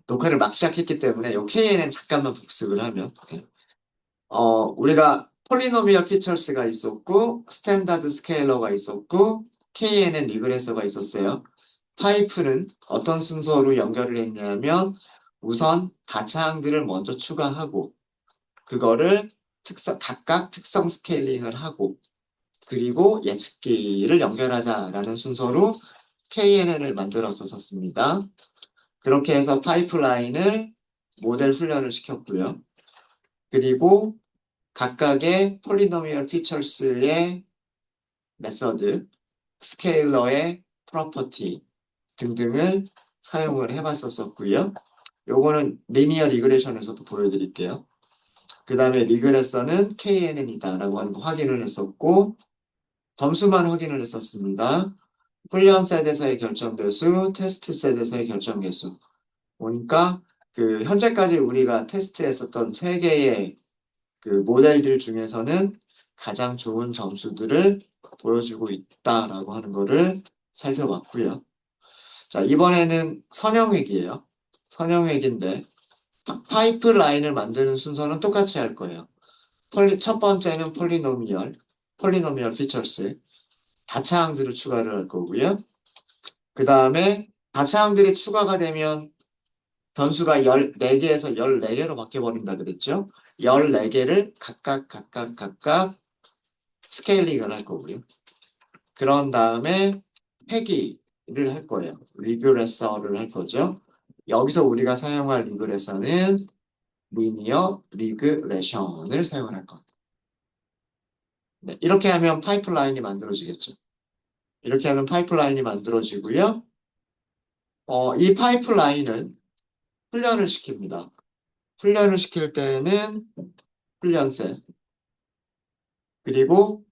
녹화를 막 시작했기 때문에 요 KNN 잠깐만 복습을 하면 우리가 폴리노미얼 피처스가 있었고 스탠다드 스케일러가 있었고 KNN 리그레서가 있었어요. 파이프는 어떤 순서로 연결을 했냐면 우선 다차항들을 먼저 추가하고 그거를 각각 특성 스케일링을 하고 그리고 예측기를 연결하자라는 순서로 KNN을 만들었었습니다. 그렇게 해서 파이프라인을 모델 훈련을 시켰고요. 그리고 각각의 폴리노미얼 피처스의 메서드, 스케일러의 프로퍼티 등등을 사용을 해봤었고요. 요거는 리니어 리그레션에서도 보여드릴게요. 그 다음에 리그레서는 KNN이다라고 하는 거 확인을 했었고 점수만 확인을 했었습니다. 훈련 셋에서의 결정 개수, 테스트 셋에서의 결정 개수. 보니까 그 현재까지 우리가 테스트했었던 세 개의 그 모델들 중에서는 가장 좋은 점수들을 보여주고 있다라고 하는 거를 살펴봤고요. 자, 이번에는 선형획이에요. 선형획인데 파이프라인을 만드는 순서는 똑같이 할 거예요. 첫 번째는 폴리노미얼 피처스, 다차항들을 추가를 할 거고요. 그 다음에 다차항들이 추가가 되면 변수가 14개에서 14개로 바뀌어버린다 그랬죠? 14개를 각각 스케일링을 할 거고요. 그런 다음에 회기를 할 거예요. 리그레서를 할 거죠. 여기서 우리가 사용할 리그레서는 리니어 리그레션을 사용할 겁니다. 네, 이렇게 하면 파이프라인이 만들어지겠죠. 이렇게 하면 파이프라인이 만들어지고요. 이 파이프라인을 훈련을 시킵니다. 훈련을 시킬 때는 훈련셋 그리고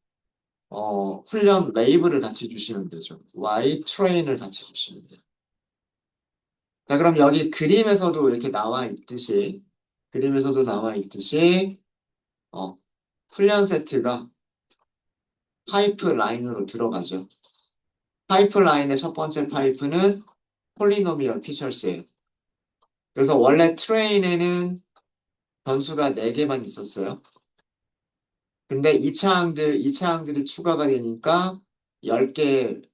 훈련 레이블을 같이 주시면 되죠. Y 트레인을 같이 주시면 돼요. 자, 그럼 여기 그림에서도 나와 있듯이 어, 훈련 세트가 파이프 라인으로 들어가죠. 파이프 라인의 첫 번째 파이프는 폴리노미얼 피처스예요. 그래서 원래 트레인에는 변수가 4개만 있었어요. 근데 이차항들이 추가가 되니까 10개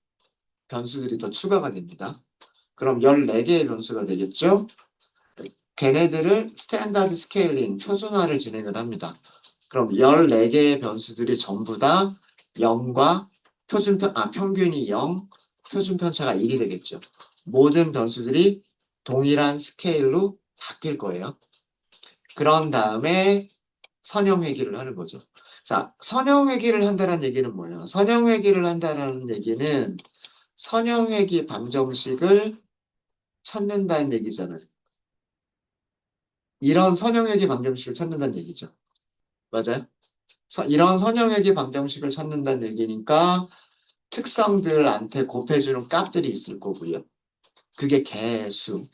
변수들이 더 추가가 됩니다. 그럼 14개의 변수가 되겠죠? 걔네들을 스탠다드 스케일링, 표준화를 진행을 합니다. 그럼 14개의 변수들이 전부 다 0과 평균이 0, 표준 편차가 1이 되겠죠. 모든 변수들이 동일한 스케일로 바뀔 거예요. 그런 다음에 선형회귀를 하는 거죠. 자, 선형회귀를 한다는 얘기는 뭐예요? 선형회귀를 한다는 얘기는 선형회귀 방정식을 찾는다는 얘기잖아요. 이런 선형회귀 방정식을 찾는다는 얘기죠. 맞아요? 이런 선형회귀 방정식을 찾는다는 얘기니까 특성들한테 곱해주는 값들이 있을 거고요. 그게 개수.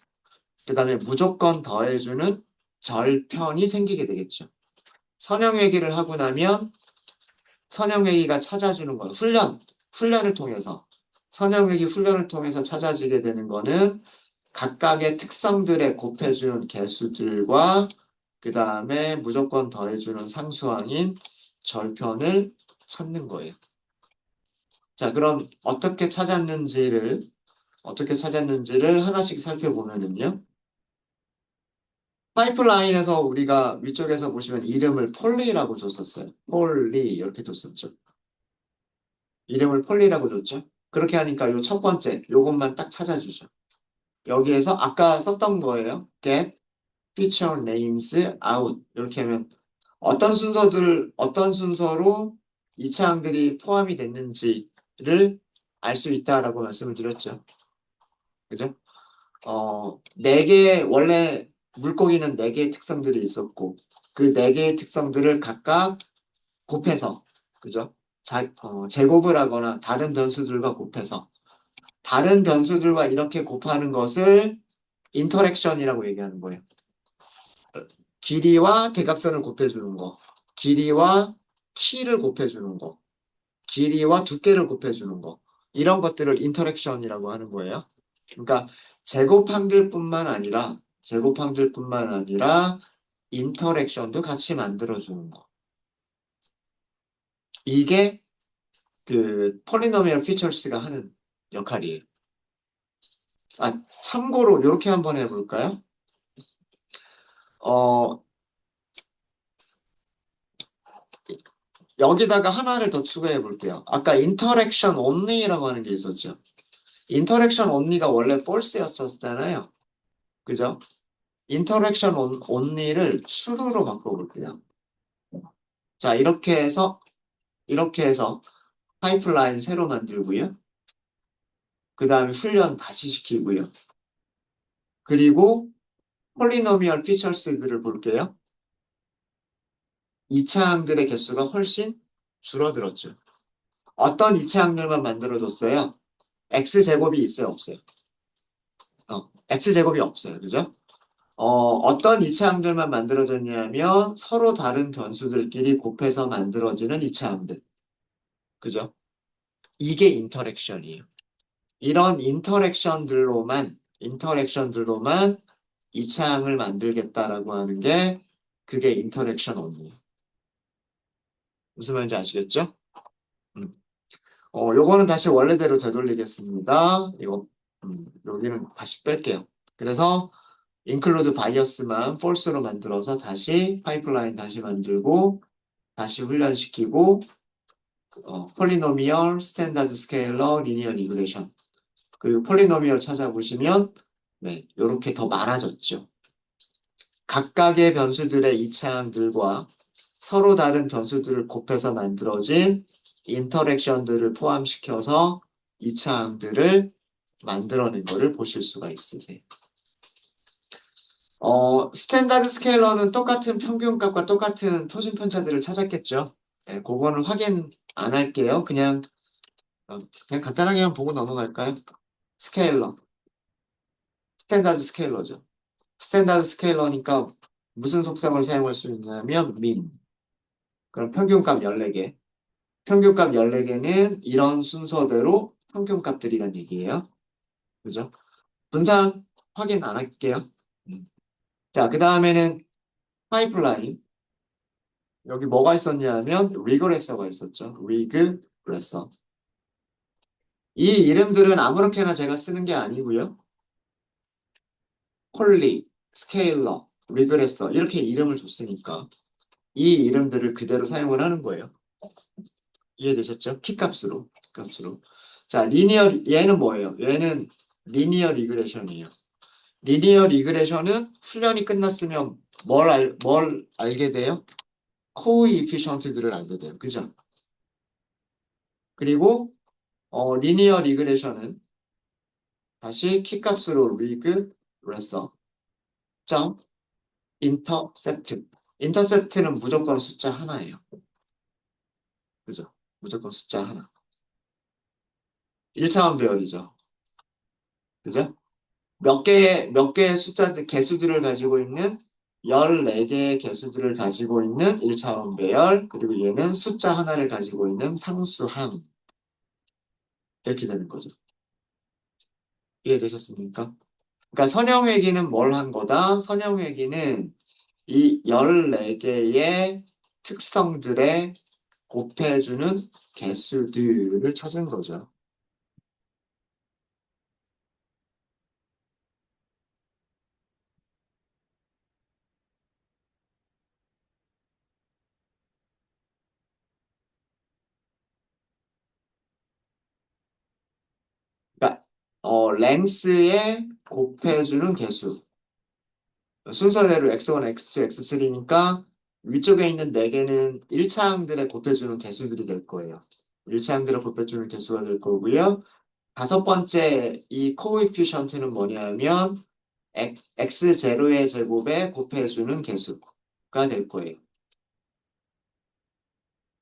그 다음에 무조건 더해주는 절편이 생기게 되겠죠. 선형회귀를 하고 나면 선형회귀가 찾아주는 건 훈련을 통해서 선형회귀 훈련을 통해서 찾아지게 되는 거는 각각의 특성들에 곱해주는 개수들과 그 다음에 무조건 더해주는 상수항인 절편을 찾는 거예요. 자, 그럼 어떻게 찾았는지를 하나씩 살펴보면은요. 파이프라인에서 우리가 위쪽에서 보시면 이름을 폴리라고 줬었어요. 폴리 이렇게 줬었죠. 이름을 폴리라고 줬죠. 그렇게 하니까 요 첫 번째 요것만 딱 찾아주죠. 여기에서 아까 썼던 거예요. get feature names out 이렇게 하면 어떤 순서로 이 차항들이 포함이 됐는지를 알 수 있다라고 말씀을 드렸죠. 그죠? 원래 물고기는 4개의 특성들이 있었고, 그 4개의 특성들을 각각 곱해서, 그죠? 제곱을 하거나 다른 변수들과 곱해서, 다른 변수들과 이렇게 곱하는 것을 인터랙션이라고 얘기하는 거예요. 길이와 대각선을 곱해주는 거, 길이와 키를 곱해주는 거, 길이와 두께를 곱해주는 거, 이런 것들을 인터랙션이라고 하는 거예요. 그러니까 제곱항들뿐만 아니라 제곱항들뿐만 아니라 인터랙션도 같이 만들어주는 거. 이게 그 폴리노미얼 피처스가 하는 역할이에요. 아, 참고로 이렇게 한번 해볼까요? 어, 여기다가 하나를 더 추가해 볼게요. 아까 인터랙션 only라고 하는 게 있었죠. 인터랙션 only가 원래 false였었잖아요. 그죠? 인터랙션 only를 true로 바꿔볼게요. 자, 이렇게 해서 파이프라인 새로 만들고요. 그 다음에 훈련 다시 시키고요. 그리고 폴리노미얼 피처스들을 볼게요. 이차항들의 개수가 훨씬 줄어들었죠. 어떤 이차항들만 만들어줬어요? x제곱이 있어요, 없어요? x제곱이 없어요. 그죠? 어떤 이차항들만 만들어졌냐면 서로 다른 변수들끼리 곱해서 만들어지는 이차항들. 그죠? 이게 인터랙션이에요. 이런 인터랙션들로만 이차항을 만들겠다라고 하는 게 그게 인터랙션 only예요. 무슨 말인지 아시겠죠? 음. 요거는 다시 원래대로 되돌리겠습니다. 이거 여기는 다시 뺄게요. 그래서 include bias만 false로 만들어서 다시 파이프라인 다시 만들고 다시 훈련시키고 폴리노미얼, 스탠다드 스케일러, 리니어 리그레션 그리고 폴리노미얼 찾아보시면 네, 이렇게 더 많아졌죠. 각각의 변수들의 이차항들과 서로 다른 변수들을 곱해서 만들어진 인터랙션들을 포함시켜서 이차항들을 만들어낸 것을 보실 수가 있으세요. 스탠다드 스케일러는 똑같은 평균값과 똑같은 표준 편차들을 찾았겠죠. 네, 그거는 확인 안 할게요. 그냥 간단하게만 보고 넘어갈까요? 스케일러. 스탠다드 스케일러죠. 스탠다드 스케일러니까 무슨 속성을 사용할 수 있냐면 min. 그럼 평균값 14개. 평균값 14개는 이런 순서대로 평균값들이란 얘기예요. 그죠? 분산 확인 안 할게요. 자, 그 다음에는 파이프라인. 여기 뭐가 있었냐면 리그레서가 있었죠. 리그레서. 이 이름들은 아무렇게나 제가 쓰는 게 아니고요. 폴리, 스케일러, 리그레서 이렇게 이름을 줬으니까 이 이름들을 그대로 사용을 하는 거예요. 이해되셨죠? 키값으로. 자, 얘는 뭐예요? 얘는 리니어 리그레션이에요. 리니어 리그레션은 훈련이 끝났으면 뭘 알게 돼요? 코이피션트들을 알게 돼요. 그죠? 그리고 리니어 리그레션은 다시 키값으로 리그레서 점 인터셉트. 인터셉트는 무조건 숫자 하나예요. 그죠? 무조건 숫자 하나. 1차원 배열이죠. 그죠? 몇 개의 개수들을 가지고 있는 14개의 개수들을 가지고 있는 1차원 배열, 그리고 얘는 숫자 하나를 가지고 있는 상수항. 이렇게 되는 거죠. 이해되셨습니까? 그러니까 선형회귀는 뭘 한 거다? 선형회귀는 이 14개의 특성들에 곱해주는 개수들을 찾은 거죠. 그러니까 랭스에 곱해주는 개수. 순서대로 x1, x2, x3니까 위쪽에 있는 4개는 1차항들에 곱해주는 개수들이 될 거예요. 1차항들에 곱해주는 개수가 될 거고요. 다섯 번째 이 코에피션트는 뭐냐면 x0의 제곱에 곱해주는 개수가 될 거예요.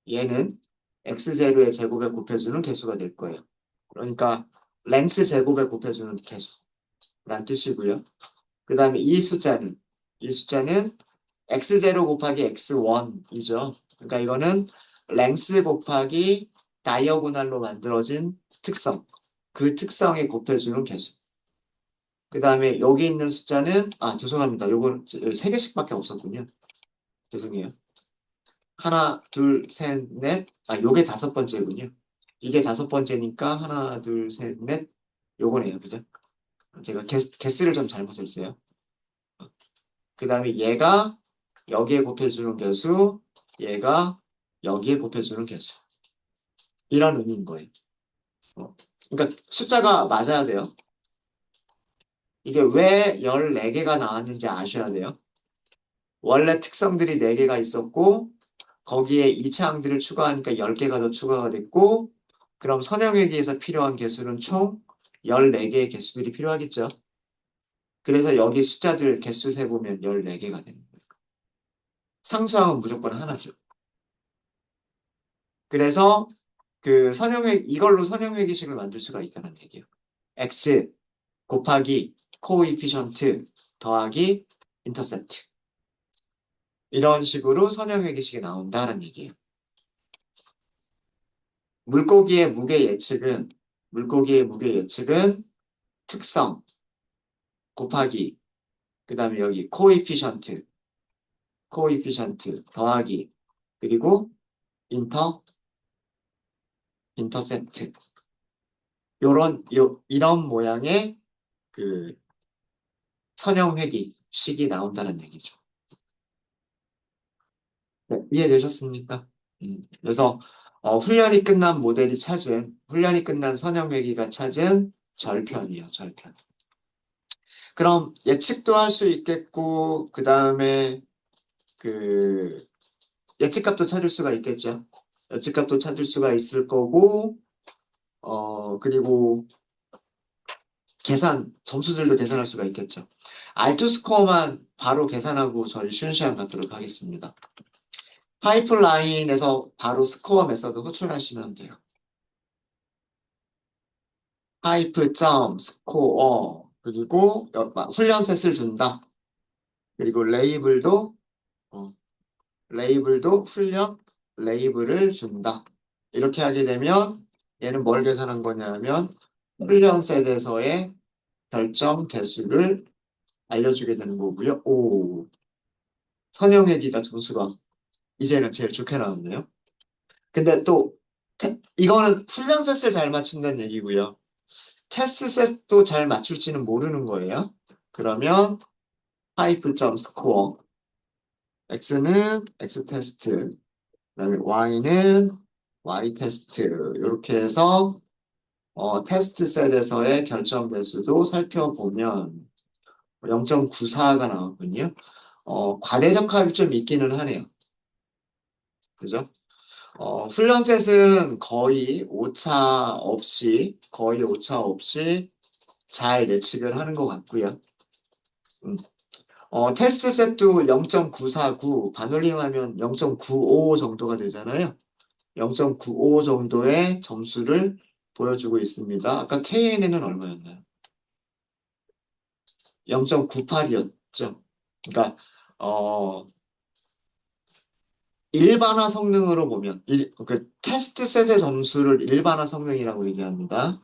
얘는 x0의 제곱에 곱해주는 개수가 될 거예요. 그러니까 랭스 제곱에 곱해주는 개수란 뜻이고요. 그 다음에 이 숫자는 x0 곱하기 x1이죠. 그러니까 이거는 랭스 곱하기 다이어고날로 만들어진 특성. 그 특성에 곱해주는 개수. 그 다음에 여기 있는 숫자는, 죄송합니다. 요거는 3개씩밖에 없었군요. 죄송해요. 하나, 둘, 셋, 넷. 요게 5번째군요. 이게 5번째니까 하나, 둘, 셋, 넷. 요거네요. 그죠? 제가 개수를 좀 잘못했어요. 그 다음에 얘가 여기에 곱해주는 개수, 얘가 여기에 곱해주는 개수. 이런 의미인 거예요. 그러니까 숫자가 맞아야 돼요. 이게 왜 14개가 나왔는지 아셔야 돼요. 원래 특성들이 4개가 있었고, 거기에 이차항들을 추가하니까 10개가 더 추가가 됐고, 그럼 선형회계에서 필요한 개수는 총 14개의 개수들이 필요하겠죠. 그래서 여기 숫자들 개수 세보면 14개가 되는 거예요. 상수항은 무조건 하나죠. 그래서 이걸로 선형회계식을 만들 수가 있다는 얘기예요. x 곱하기 코이피션트 더하기 인터셉트. 이런 식으로 선형회계식이 나온다는 얘기예요. 물고기의 무게 예측은 특성 곱하기 그 다음에 여기 코이피션트 더하기 그리고 인터 인터셉트 이런 모양의 그 선형회기식이 나온다는 얘기죠. 네, 이해되셨습니까? 그래서 훈련이 끝난 선형회기가 찾은 절편이에요, 절편. 그럼 예측도 할 수 있겠고, 그 다음에 그 예측값도 찾을 수가 있겠죠. 예측값도 찾을 수가 있을 거고, 그리고 점수들도 계산할 수가 있겠죠. R2 스코어만 바로 계산하고 저희 쉬운 시간 갖도록 하겠습니다. 파이프라인에서 바로 스코어 메서드 호출하시면 돼요. 파이프.스코어 그리고 훈련셋을 준다. 그리고 어, 레이블도 훈련 레이블을 준다. 이렇게 하게 되면 얘는 뭘 계산한 거냐면 훈련셋에서의 결점 개수를 알려주게 되는 거고요. 선형회기가 점수가 이제는 제일 좋게 나왔네요. 근데 또 이거는 훈련셋을 잘 맞춘다는 얘기고요. 테스트셋도 잘 맞출지는 모르는 거예요. 그러면 파이프.스코어 x는 x테스트 그다음에 y는 y테스트 이렇게 해서 테스트 셋에서의 결정 배수도 살펴보면 0.94가 나왔군요. 과대적합이 좀 있기는 하네요. 그죠? 훈련셋은 거의 오차 없이 잘 예측을 하는 것 같고요. 음. 테스트 셋도 0.949, 반올림하면 0.95 정도가 되잖아요. 0.95 정도의 점수를 보여주고 있습니다. 아까 KNN은 얼마였나요? 0.98이었죠. 그러니까 일반화 성능으로 보면 테스트 셋의 점수를 일반화 성능이라고 얘기합니다.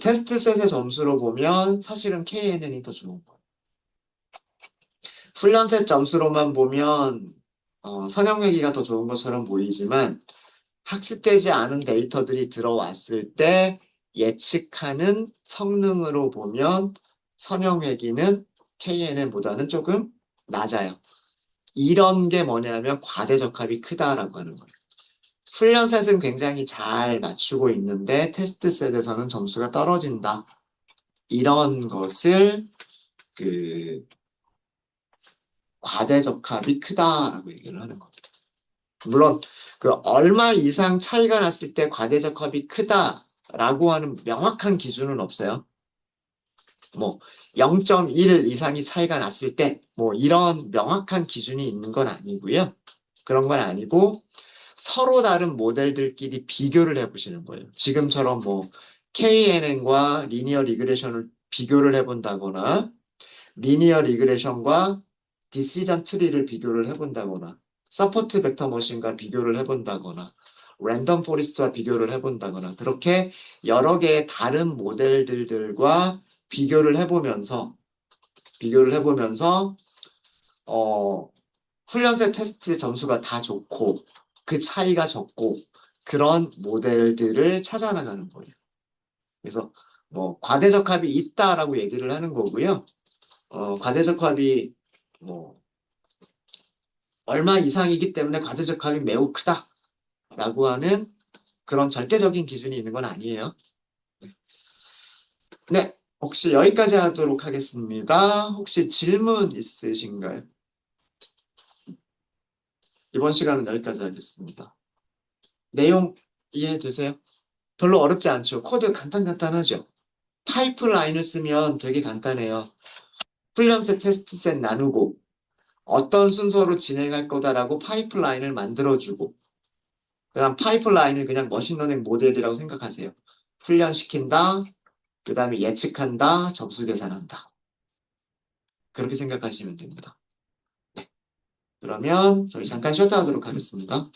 테스트 셋의 점수로 보면 사실은 KNN이 더 좋은 거예요. 훈련셋 점수로만 보면 선형외기가 더 좋은 것처럼 보이지만 학습되지 않은 데이터들이 들어왔을 때 예측하는 성능으로 보면 선형외기는 KNN보다는 조금 낮아요. 이런 게 뭐냐면 과대적합이 크다라고 하는 거예요. 훈련셋은 굉장히 잘 맞추고 있는데 테스트셋에서는 점수가 떨어진다. 이런 것을 그 과대적합이 크다라고 얘기를 하는 겁니다. 물론 얼마 이상 차이가 났을 때 과대적합이 크다라고 하는 명확한 기준은 없어요. 뭐 0.1 이상이 차이가 났을 때 뭐 이런 명확한 기준이 있는 건 아니고요. 그런 건 아니고 서로 다른 모델들끼리 비교를 해보시는 거예요. 지금처럼 뭐 KNN과 리니어 리그레션을 비교를 해본다거나 리니어 리그레션과 디시전 트리를 비교를 해본다거나 서포트 벡터 머신과 비교를 해본다거나 랜덤 포리스트와 비교를 해본다거나 그렇게 여러 개의 다른 모델들과 비교를 해보면서, 비교를 해보면서, 어, 훈련세 테스트 점수가 다 좋고, 그 차이가 적고, 그런 모델들을 찾아나가는 거예요. 그래서 뭐 과대적합이 있다라고 얘기를 하는 거고요. 과대적합이 뭐 얼마 이상이기 때문에 과대적합이 매우 크다라고 하는 그런 절대적인 기준이 있는 건 아니에요. 네, 혹시 여기까지 하도록 하겠습니다. 혹시 질문 있으신가요? 이번 시간은 여기까지 하겠습니다. 내용 이해되세요? 별로 어렵지 않죠? 코드 간단하죠? 파이프라인을 쓰면 되게 간단해요. 훈련세, 테스트셋 나누고 어떤 순서로 진행할 거다라고 파이프라인을 만들어주고 그다음 파이프라인을 그냥 머신러닝 모델이라고 생각하세요. 훈련시킨다, 그 다음에 예측한다, 접수 계산한다. 그렇게 생각하시면 됩니다. 그러면 저희 잠깐 쉬었다 하도록 하겠습니다.